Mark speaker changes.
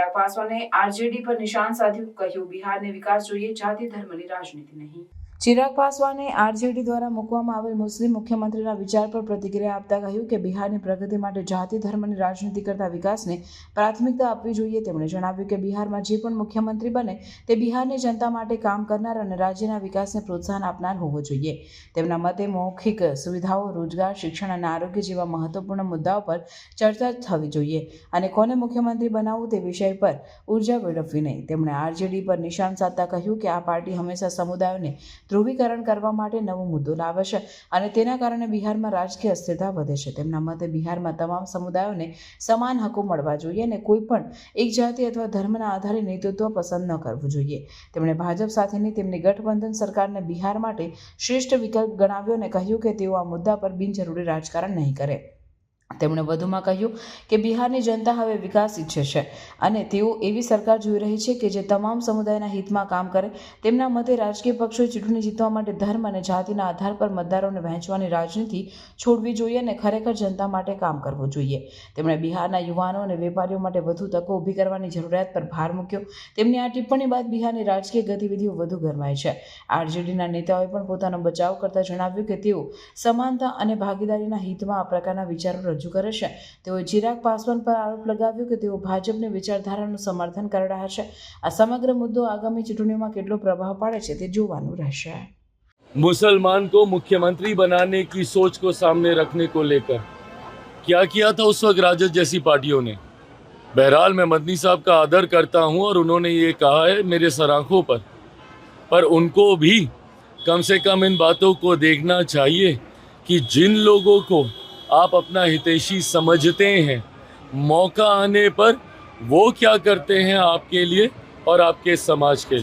Speaker 1: ચિરાગ પાસવાને આરજેડી પર નિશાન સાધ્યું, કહ્યું બિહારને વિકાસ જોઈએ, જાતિ ધર્મની રાજનીતિ નહીં। ચિરાગ પાસવાને આરજેડી દ્વારા મૂકવામાં આવેલ મુસ્લિમ મુખ્યમંત્રીના વિચાર પર પ્રતિક્રિયા આપતા કહ્યું કે બિહારની પ્રગતિ માટે જાતિ ધર્મની રાજનીતિ કરતા વિકાસને પ્રાથમિકતા આપવી જોઈએ। તેમણે જણાવ્યું કે બિહારમાં જે પણ મુખ્યમંત્રી બને તે બિહારની જનતા માટે કામ કરનાર અને રાજ્યના વિકાસને પ્રોત્સાહન આપનાર હોવો જોઈએ। તેમના મતે મૌખિક સુવિધાઓ, રોજગાર, શિક્ષણ અને આરોગ્ય જેવા મહત્વપૂર્ણ મુદ્દાઓ પર ચર્ચા થવી જોઈએ અને કોને મુખ્યમંત્રી બનાવવું તે વિષય પર ઉર્જા વેડફવી નહીં। તેમણે આરજેડી પર નિશાન સાધતા કહ્યું કે આ પાર્ટી હંમેશા સમુદાયોને ધ્રુવીકરણ કરવા માટે નવો મુદ્દો લાવે છે અને તેના કારણે બિહારમાં રાજકીય અસ્થિરતા વધે છે। તેમના મતે બિહારમાં તમામ સમુદાયોને સમાન હકો મળવા જોઈએ અને કોઈ પણ એક જાતિ અથવા ધર્મના આધારે નેતૃત્વ પસંદ ન કરવું જોઈએ। તેમણે ભાજપ સાથેની તેમની ગઠબંધન સરકારને બિહાર માટે શ્રેષ્ઠ વિકલ્પ ગણાવ્યો અને કહ્યું કે તેઓ આ મુદ્દા પર બિનજરૂરી રાજકારણ નહીં કરે। તેમણે વધુમાં કહ્યું કે બિહારની જનતા હવે વિકાસ ઈચ્છે છે અને તેઓ એવી સરકાર જોઈ રહી છે કે જે તમામ સમુદાયના હિતમાં કામ કરે। તેમના મતે રાજકીય પક્ષોએ ચૂંટણી જીતવા માટે ધર્મ અને જાતિના આધાર પર મતદારોને વહેંચવાની રાજનીતિ છોડવી જોઈએ અને ખરેખર જનતા માટે કામ કરવું જોઈએ। તેમણે બિહારના યુવાનો અને વેપારીઓ માટે વધુ તકો ઊભી કરવાની જરૂરિયાત પર ભાર મૂક્યો। તેમની આ ટિપ્પણી બાદ બિહારની રાજકીય ગતિવિધિઓ વધુ ગરમાઈ છે। આરજેડીના નેતાઓએ પણ પોતાનો બચાવ કરતા જણાવ્યું કે તેઓ સમાનતા અને ભાગીદારીના હિતમાં આ પ્રકારના વિચારો રજૂ કરે છે। તેઓએ ચિરાગ પાસવાન પર આરોપ લગાવ્યો કે તેઓ ભાજપની વિચારધારાનું સમર્થન કરી રહ્યા છે। આ સમગ્ર મુદ્દો આગામી ચૂંટણીઓમાં કેટલો પ્રભાવ પાડે છે તે જોવાનું રહેશે।
Speaker 2: मुसलमान को मुख्यमंत्री बनाने की सोच को सामने रखने को लेकर क्या किया था उस वक्त राजद जैसी पार्टियों ने। बहरहाल मैं मदनी साहब का आदर करता हूं और उन्होंने ये कहा है मेरे सराखों पर उनको भी कम से कम इन बातों को देखना चाहिए कि जिन लोगों को आप अपना हितैषी समझते हैं, मौका आने पर वो क्या करते हैं आपके लिए और आपके समाज के लिए।